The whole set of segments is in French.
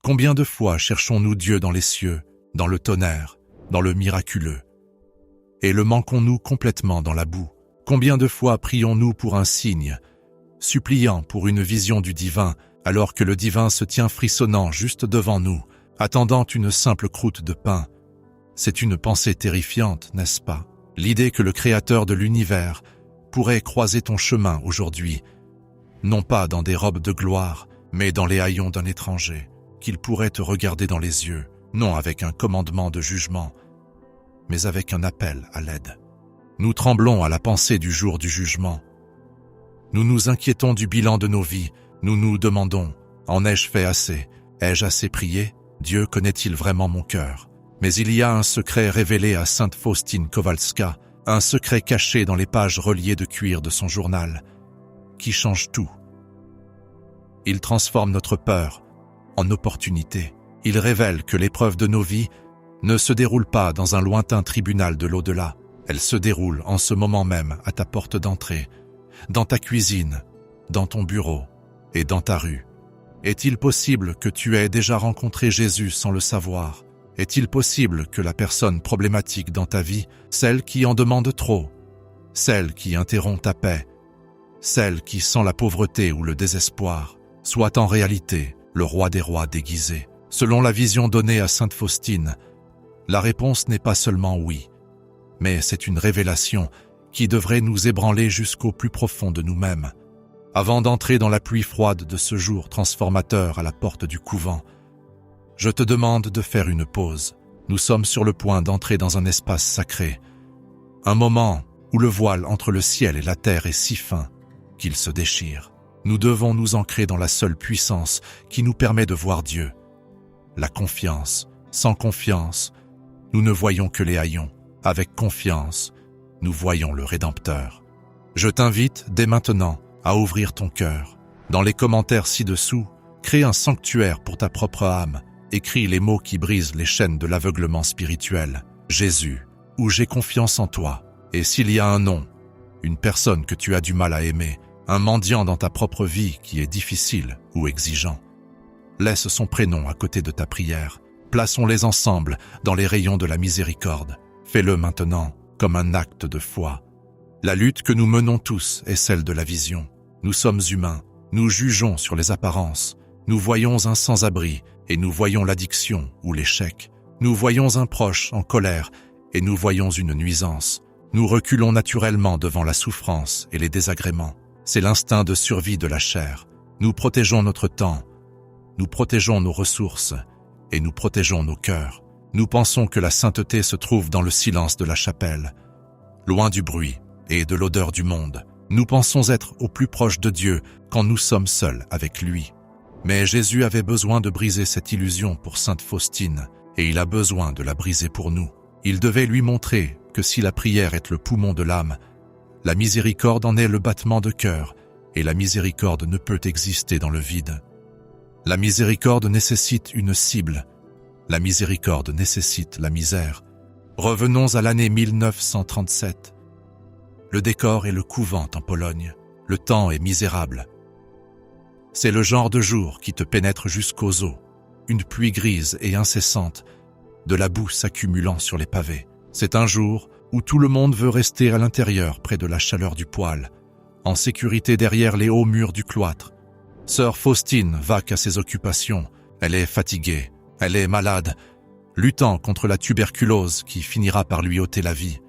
Combien de fois cherchons-nous Dieu dans les cieux, dans le tonnerre, dans le miraculeux, et le manquons-nous complètement dans la boue? Combien de fois prions-nous pour un signe, suppliant pour une vision du divin, alors que le divin se tient frissonnant juste devant nous, attendant une simple croûte de pain? C'est une pensée terrifiante, n'est-ce pas? L'idée que le Créateur de l'univers pourrait croiser ton chemin aujourd'hui, non pas dans des robes de gloire, mais dans les haillons d'un étranger, qu'il pourrait te regarder dans les yeux, non avec un commandement de jugement, mais avec un appel à l'aide. Nous tremblons à la pensée du jour du jugement. Nous nous inquiétons du bilan de nos vies. Nous nous demandons, en ai-je fait assez? Ai-je assez prié? Dieu connaît-il vraiment mon cœur? Mais il y a un secret révélé à sainte Faustine Kowalska, un secret caché dans les pages reliées de cuir de son journal, qui change tout. Il transforme notre peur en opportunité. Il révèle que l'épreuve de nos vies ne se déroule pas dans un lointain tribunal de l'au-delà. Elle se déroule en ce moment même à ta porte d'entrée, dans ta cuisine, dans ton bureau et dans ta rue. Est-il possible que tu aies déjà rencontré Jésus sans le savoir? Est-il possible que la personne problématique dans ta vie, celle qui en demande trop, celle qui interrompt ta paix, celle qui sent la pauvreté ou le désespoir, soit en réalité le roi des rois déguisé? Selon la vision donnée à sainte Faustine, la réponse n'est pas seulement oui, mais c'est une révélation qui devrait nous ébranler jusqu'au plus profond de nous-mêmes. Avant d'entrer dans la pluie froide de ce jour transformateur à la porte du couvent, je te demande de faire une pause. Nous sommes sur le point d'entrer dans un espace sacré, un moment où le voile entre le ciel et la terre est si fin qu'il se déchire. Nous devons nous ancrer dans la seule puissance qui nous permet de voir Dieu. La confiance. Sans confiance, nous ne voyons que les haillons. Avec confiance, nous voyons le Rédempteur. Je t'invite dès maintenant à ouvrir ton cœur. Dans les commentaires ci-dessous, crée un sanctuaire pour ta propre âme. Écris les mots qui brisent les chaînes de l'aveuglement spirituel. Jésus, ou j'ai confiance en toi. Et s'il y a un nom, une personne que tu as du mal à aimer, un mendiant dans ta propre vie qui est difficile ou exigeant, laisse son prénom à côté de ta prière. Plaçons-les ensemble dans les rayons de la miséricorde. Fais-le maintenant comme un acte de foi. La lutte que nous menons tous est celle de la vision. Nous sommes humains, nous jugeons sur les apparences, nous voyons un sans-abri et nous voyons l'addiction ou l'échec. Nous voyons un proche en colère et nous voyons une nuisance. Nous reculons naturellement devant la souffrance et les désagréments. C'est l'instinct de survie de la chair. Nous protégeons notre temps, nous protégeons nos ressources et nous protégeons nos cœurs. Nous pensons que la sainteté se trouve dans le silence de la chapelle, loin du bruit et de l'odeur du monde. Nous pensons être au plus proche de Dieu quand nous sommes seuls avec lui. Mais Jésus avait besoin de briser cette illusion pour sainte Faustine, et il a besoin de la briser pour nous. Il devait lui montrer que si la prière est le poumon de l'âme, la miséricorde en est le battement de cœur, et la miséricorde ne peut exister dans le vide. La miséricorde nécessite une cible. La miséricorde nécessite la misère. Revenons à l'année 1937. Le décor est le couvent en Pologne. Le temps est misérable. C'est le genre de jour qui te pénètre jusqu'aux os. Une pluie grise et incessante, de la boue s'accumulant sur les pavés. C'est un jour où tout le monde veut rester à l'intérieur près de la chaleur du poêle, en sécurité derrière les hauts murs du cloître. Sœur Faustine vaque à ses occupations. Elle est fatiguée, elle est malade, luttant contre la tuberculose qui finira par lui ôter la vie.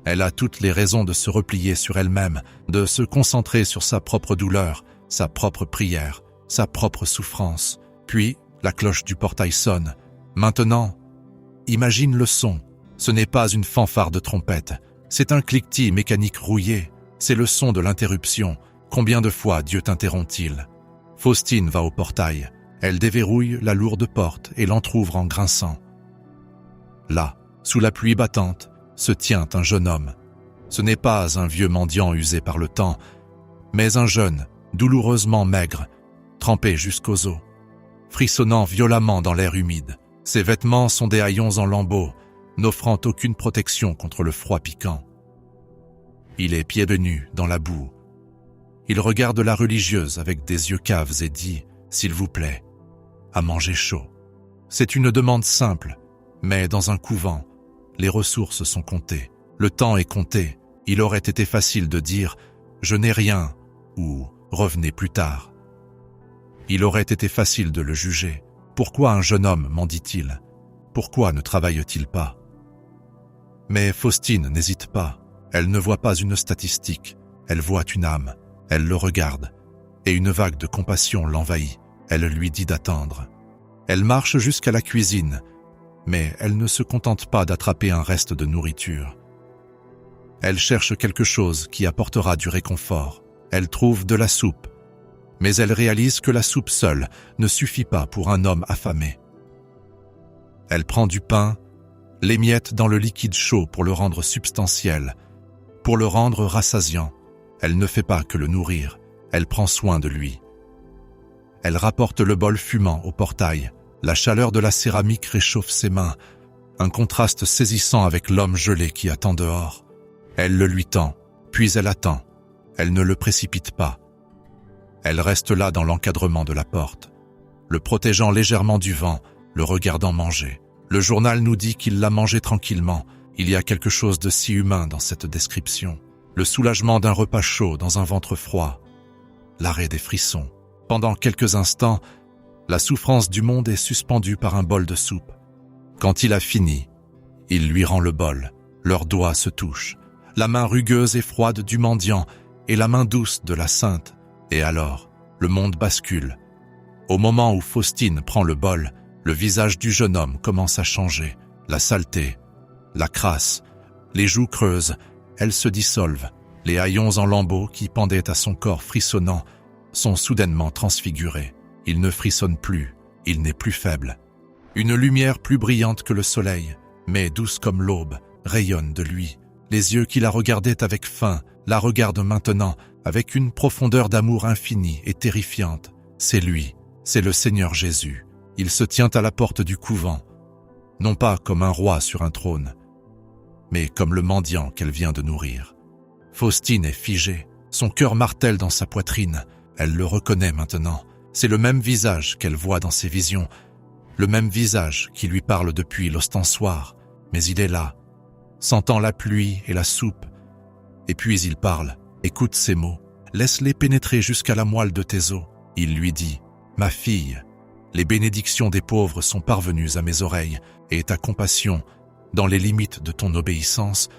Elle a toutes les raisons de se replier sur elle-même, de se concentrer sur sa propre douleur, sa propre prière, sa propre souffrance. Puis, la cloche du portail sonne. Maintenant, imagine le son. Ce n'est pas une fanfare de trompette, c'est un cliquetis mécanique rouillé. C'est le son de l'interruption. Combien de fois Dieu t'interrompt-il? Faustine va au portail. Elle déverrouille la lourde porte et l'entr'ouvre en grinçant. Là, sous la pluie battante, se tient un jeune homme. Ce n'est pas un vieux mendiant usé par le temps, mais un jeune, douloureusement maigre, trempé jusqu'aux os, frissonnant violemment dans l'air humide. Ses vêtements sont des haillons en lambeaux, n'offrant aucune protection contre le froid piquant. Il est pieds nus dans la boue. Il regarde la religieuse avec des yeux caves et dit « S'il vous plaît, à manger chaud. C'est une demande simple, mais dans un couvent, les ressources sont comptées, le temps est compté. Il aurait été facile de dire « je n'ai rien » ou « revenez plus tard ». Il aurait été facile de le juger. Pourquoi un jeune homme mendie-t-il? Pourquoi ne travaille-t-il pas? Mais Faustine n'hésite pas. Elle ne voit pas une statistique, elle voit une âme. Elle le regarde, et une vague de compassion l'envahit. Elle lui dit d'attendre. Elle marche jusqu'à la cuisine, mais elle ne se contente pas d'attraper un reste de nourriture. Elle cherche quelque chose qui apportera du réconfort. Elle trouve de la soupe, mais elle réalise que la soupe seule ne suffit pas pour un homme affamé. Elle prend du pain, l'émiette dans le liquide chaud pour le rendre substantiel, pour le rendre rassasiant. Elle ne fait pas que le nourrir, elle prend soin de lui. Elle rapporte le bol fumant au portail. La chaleur de la céramique réchauffe ses mains, un contraste saisissant avec l'homme gelé qui attend dehors. Elle le lui tend, puis elle attend. Elle ne le précipite pas. Elle reste là dans l'encadrement de la porte, le protégeant légèrement du vent, le regardant manger. Le journal nous dit qu'il l'a mangé tranquillement. Il y a quelque chose de si humain dans cette description. Le soulagement d'un repas chaud dans un ventre froid. L'arrêt des frissons. Pendant quelques instants, la souffrance du monde est suspendue par un bol de soupe. Quand il a fini, il lui rend le bol. Leurs doigts se touchent. La main rugueuse et froide du mendiant et la main douce de la sainte. Et alors, le monde bascule. Au moment où Faustine prend le bol, le visage du jeune homme commence à changer. La saleté, la crasse, les joues creuses, elles se dissolvent. Les haillons en lambeaux qui pendaient à son corps frissonnant sont soudainement transfigurés. Il ne frissonne plus, il n'est plus faible. Une lumière plus brillante que le soleil, mais douce comme l'aube, rayonne de lui. Les yeux qui la regardaient avec faim la regardent maintenant avec une profondeur d'amour infinie et terrifiante. C'est lui, c'est le Seigneur Jésus. Il se tient à la porte du couvent, non pas comme un roi sur un trône, mais comme le mendiant qu'elle vient de nourrir. Faustine est figée, son cœur martèle dans sa poitrine. Elle le reconnaît maintenant. C'est le même visage qu'elle voit dans ses visions, le même visage qui lui parle depuis l'ostensoir. Mais il est là, sentant la pluie et la soupe. Et puis il parle, écoute ces mots, laisse-les pénétrer jusqu'à la moelle de tes os. Il lui dit, « Ma fille, les bénédictions des pauvres sont parvenues à mes oreilles, et ta compassion, dans les limites de ton obéissance,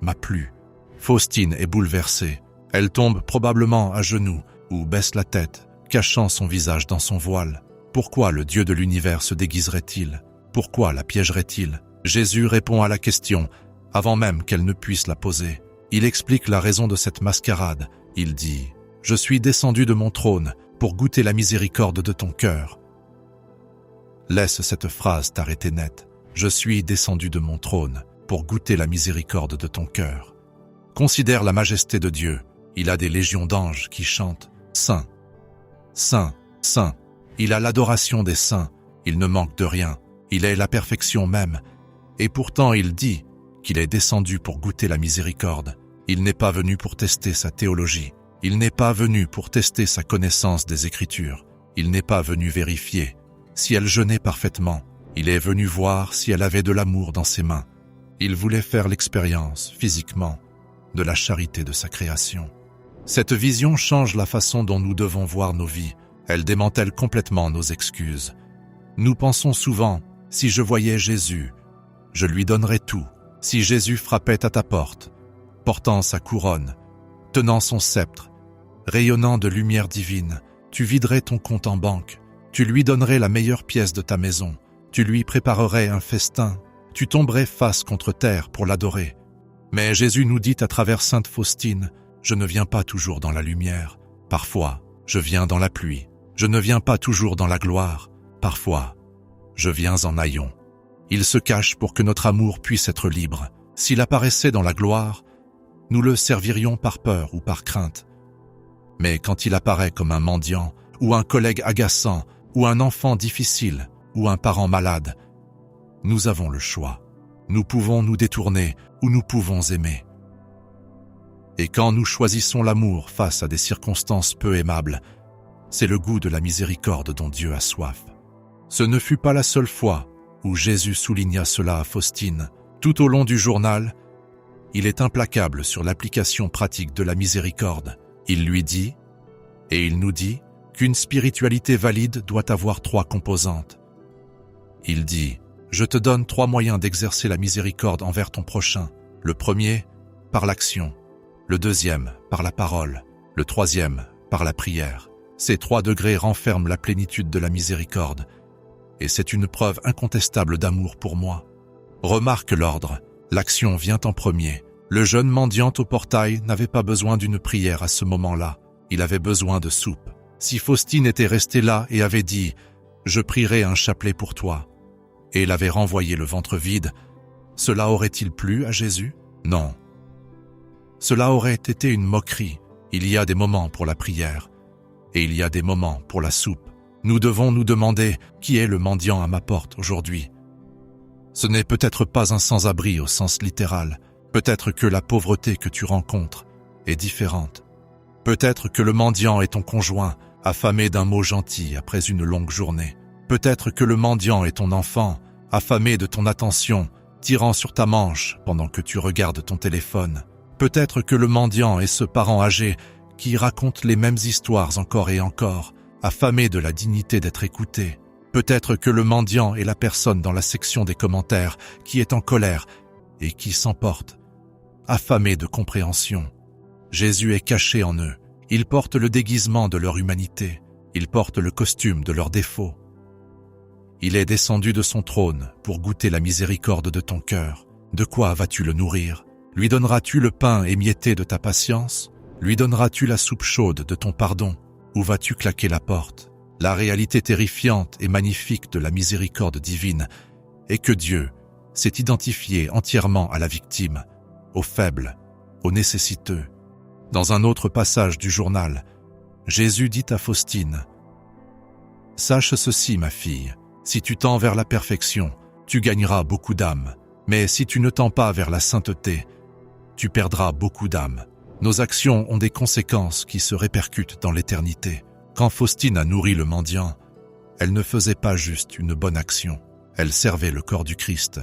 m'a plu. » Faustine est bouleversée. Elle tombe probablement à genoux ou baisse la tête, cachant son visage dans son voile. Pourquoi le Dieu de l'univers se déguiserait-il? Pourquoi la piégerait-il? Jésus répond à la question, avant même qu'elle ne puisse la poser. Il explique la raison de cette mascarade. Il dit, « Je suis descendu de mon trône pour goûter la miséricorde de ton cœur. » Laisse cette phrase t'arrêter net. Je suis descendu de mon trône pour goûter la miséricorde de ton cœur. Considère la majesté de Dieu. Il a des légions d'anges qui chantent « Saint, Saint, Saint ». Il a l'adoration des saints. Il ne manque de rien. Il est la perfection même. Et pourtant il dit qu'il est descendu pour goûter la miséricorde. Il n'est pas venu pour tester sa théologie. Il n'est pas venu pour tester sa connaissance des Écritures. Il n'est pas venu vérifier si elle jeûnait parfaitement. Il est venu voir si elle avait de l'amour dans ses mains. Il voulait faire l'expérience, physiquement, de la charité de sa création. Cette vision change la façon dont nous devons voir nos vies. Elle démantèle complètement nos excuses. Nous pensons souvent, si je voyais Jésus, je lui donnerais tout. Si Jésus frappait à ta porte, portant sa couronne, tenant son sceptre, rayonnant de lumière divine, tu viderais ton compte en banque, tu lui donnerais la meilleure pièce de ta maison, tu lui préparerais un festin, tu tomberais face contre terre pour l'adorer. Mais Jésus nous dit à travers Sainte Faustine, je ne viens pas toujours dans la lumière, parfois je viens dans la pluie, je ne viens pas toujours dans la gloire, parfois je viens en haillons. Il se cache pour que notre amour puisse être libre. S'il apparaissait dans la gloire, nous le servirions par peur ou par crainte. Mais quand il apparaît comme un mendiant, ou un collègue agaçant, ou un enfant difficile, ou un parent malade, nous avons le choix. Nous pouvons nous détourner ou nous pouvons aimer. Et quand nous choisissons l'amour face à des circonstances peu aimables, c'est le goût de la miséricorde dont Dieu a soif. Ce ne fut pas la seule fois où Jésus souligna cela à Faustine. Tout au long du journal, il est implacable sur l'application pratique de la miséricorde. Il lui dit, et il nous dit, qu'une spiritualité valide doit avoir 3 composantes. Il dit, je te donne 3 moyens d'exercer la miséricorde envers ton prochain. Le premier, par l'action. Le deuxième, par la parole. Le troisième, par la prière. Ces 3 degrés renferment la plénitude de la miséricorde. Et c'est une preuve incontestable d'amour pour moi. Remarque l'ordre. L'action vient en premier. Le jeune mendiant au portail n'avait pas besoin d'une prière à ce moment-là. Il avait besoin de soupe. Si Faustine était restée là et avait dit « Je prierai un chapelet pour toi » et elle avait renvoyé le ventre vide, cela aurait-il plu à Jésus? Non. Cela aurait été une moquerie. Il y a des moments pour la prière et il y a des moments pour la soupe. Nous devons nous demander qui est le mendiant à ma porte aujourd'hui. Ce n'est peut-être pas un sans-abri au sens littéral. Peut-être que la pauvreté que tu rencontres est différente. Peut-être que le mendiant est ton conjoint, affamé d'un mot gentil après une longue journée. Peut-être que le mendiant est ton enfant, affamé de ton attention, tirant sur ta manche pendant que tu regardes ton téléphone. Peut-être que le mendiant est ce parent âgé qui raconte les mêmes histoires encore et encore, affamé de la dignité d'être écouté. Peut-être que le mendiant est la personne dans la section des commentaires qui est en colère et qui s'emporte, affamé de compréhension. Jésus est caché en eux. Ils portent le déguisement de leur humanité. Ils portent le costume de leurs défauts. Il est descendu de son trône pour goûter la miséricorde de ton cœur. De quoi vas-tu le nourrir? Lui donneras-tu le pain émietté de ta patience? Lui donneras-tu la soupe chaude de ton pardon? Ou vas-tu claquer la porte? La réalité terrifiante et magnifique de la miséricorde divine est que Dieu s'est identifié entièrement à la victime, aux faibles, aux nécessiteux. Dans un autre passage du journal, Jésus dit à Faustine, « Sache ceci, ma fille, si tu tends vers la perfection, tu gagneras beaucoup d'âmes, mais si tu ne tends pas vers la sainteté, tu perdras beaucoup d'âmes. Nos actions ont des conséquences qui se répercutent dans l'éternité. » Quand Faustine a nourri le mendiant, elle ne faisait pas juste une bonne action, elle servait le corps du Christ.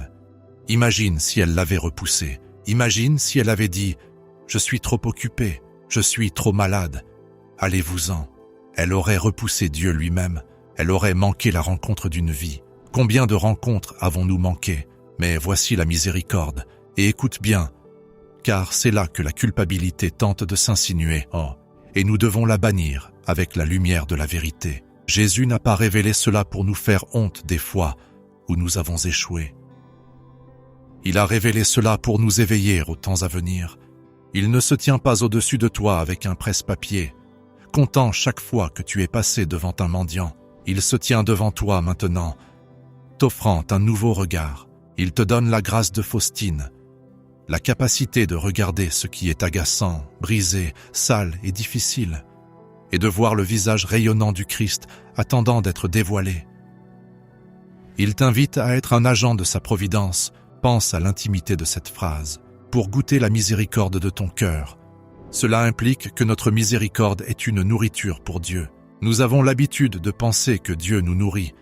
Imagine si elle l'avait repoussé, imagine si elle avait dit « Je suis trop occupée, je suis trop malade, allez-vous-en ». Elle aurait repoussé Dieu lui-même, elle aurait manqué la rencontre d'une vie. Combien de rencontres avons-nous manqué? Mais voici la miséricorde, et écoute bien, car c'est là que la culpabilité tente de s'insinuer. Oh, et nous devons la bannir avec la lumière de la vérité. Jésus n'a pas révélé cela pour nous faire honte des fois où nous avons échoué. Il a révélé cela pour nous éveiller aux temps à venir. Il ne se tient pas au-dessus de toi avec un presse-papier, comptant chaque fois que tu es passé devant un mendiant. Il se tient devant toi maintenant, t'offrant un nouveau regard. Il te donne la grâce de Faustine, la capacité de regarder ce qui est agaçant, brisé, sale et difficile, et de voir le visage rayonnant du Christ attendant d'être dévoilé. Il t'invite à être un agent de sa providence. Pense à l'intimité de cette phrase. Pour goûter la miséricorde de ton cœur, cela implique que notre miséricorde est une nourriture pour Dieu. Nous avons l'habitude de penser que Dieu nous nourrit,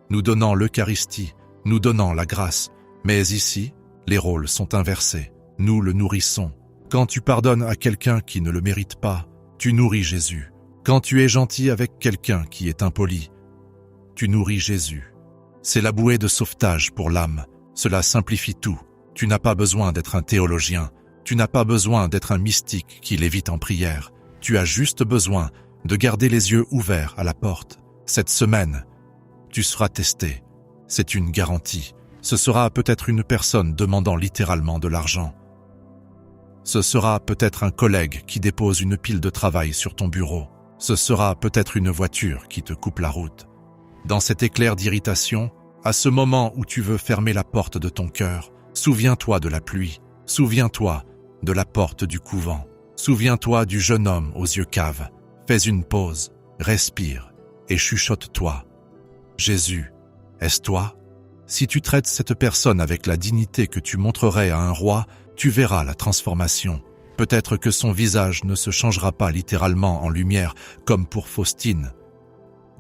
nous donnant l'Eucharistie, nous donnant la grâce. Mais ici, les rôles sont inversés. Nous le nourrissons. Quand tu pardonnes à quelqu'un qui ne le mérite pas, tu nourris Jésus. Quand tu es gentil avec quelqu'un qui est impoli, tu nourris Jésus. C'est la bouée de sauvetage pour l'âme. Cela simplifie tout. Tu n'as pas besoin d'être un théologien. Tu n'as pas besoin d'être un mystique qui lévite en prière. Tu as juste besoin de garder les yeux ouverts à la porte. Cette semaine, tu seras testé. C'est une garantie. Ce sera peut-être une personne demandant littéralement de l'argent. Ce sera peut-être un collègue qui dépose une pile de travail sur ton bureau. Ce sera peut-être une voiture qui te coupe la route. Dans cet éclair d'irritation, à ce moment où tu veux fermer la porte de ton cœur, souviens-toi de la pluie, souviens-toi de la porte du couvent, souviens-toi du jeune homme aux yeux caves. Fais une pause, respire et chuchote-toi. Jésus, est-ce toi? Si tu traites cette personne avec la dignité que tu montrerais à un roi, tu verras la transformation. Peut-être que son visage ne se changera pas littéralement en lumière comme pour Faustine,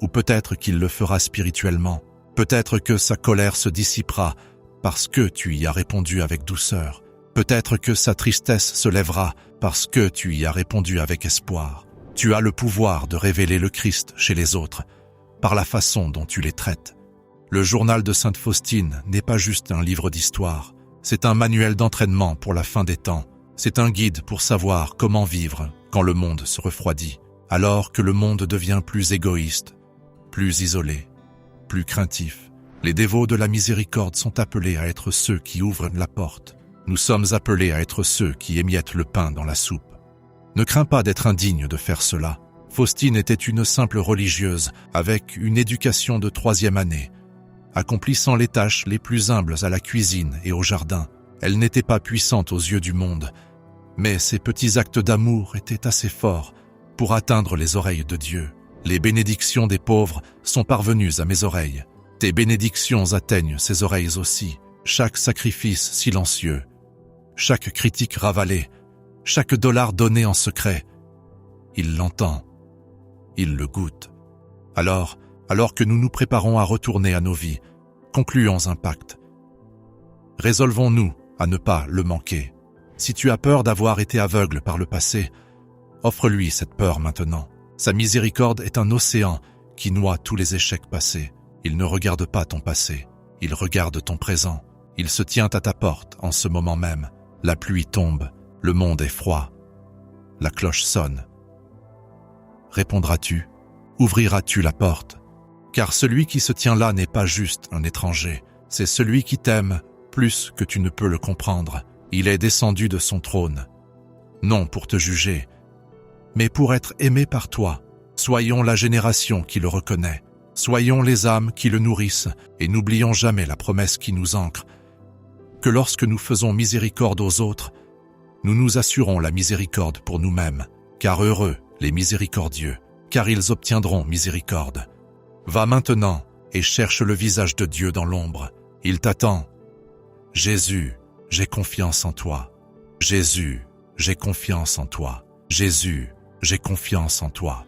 ou peut-être qu'il le fera spirituellement. Peut-être que sa colère se dissipera parce que tu y as répondu avec douceur. Peut-être que sa tristesse se lèvera parce que tu y as répondu avec espoir. Tu as le pouvoir de révéler le Christ chez les autres par la façon dont tu les traites. Le journal de Sainte Faustine n'est pas juste un livre d'histoire, c'est un manuel d'entraînement pour la fin des temps. C'est un guide pour savoir comment vivre quand le monde se refroidit, alors que le monde devient plus égoïste, plus isolé, plus craintif. Les dévots de la miséricorde sont appelés à être ceux qui ouvrent la porte. Nous sommes appelés à être ceux qui émiettent le pain dans la soupe. Ne crains pas d'être indigne de faire cela. Faustine était une simple religieuse avec une éducation de 3e année, accomplissant les tâches les plus humbles à la cuisine et au jardin. Elle n'était pas puissante aux yeux du monde, mais ses petits actes d'amour étaient assez forts pour atteindre les oreilles de Dieu. Les bénédictions des pauvres sont parvenues à mes oreilles. Tes bénédictions atteignent ses oreilles aussi. Chaque sacrifice silencieux, chaque critique ravalée, chaque dollar donné en secret, il l'entend, il le goûte. Alors que nous nous préparons à retourner à nos vies, concluons un pacte. Résolvons-nous à ne pas le manquer. Si tu as peur d'avoir été aveugle par le passé, offre-lui cette peur maintenant. Sa miséricorde est un océan qui noie tous les échecs passés. Il ne regarde pas ton passé, il regarde ton présent. Il se tient à ta porte en ce moment même. La pluie tombe, le monde est froid. La cloche sonne. Répondras-tu? Ouvriras-tu la porte? Car celui qui se tient là n'est pas juste un étranger, c'est celui qui t'aime plus que tu ne peux le comprendre. Il est descendu de son trône, non pour te juger, mais pour être aimé par toi. Soyons la génération qui le reconnaît. Soyons les âmes qui le nourrissent et n'oublions jamais la promesse qui nous ancre, que lorsque nous faisons miséricorde aux autres, nous nous assurons la miséricorde pour nous-mêmes, car heureux les miséricordieux, car ils obtiendront miséricorde. Va maintenant et cherche le visage de Dieu dans l'ombre. Il t'attend. Jésus, j'ai confiance en toi. Jésus, j'ai confiance en toi. Jésus, j'ai confiance en toi.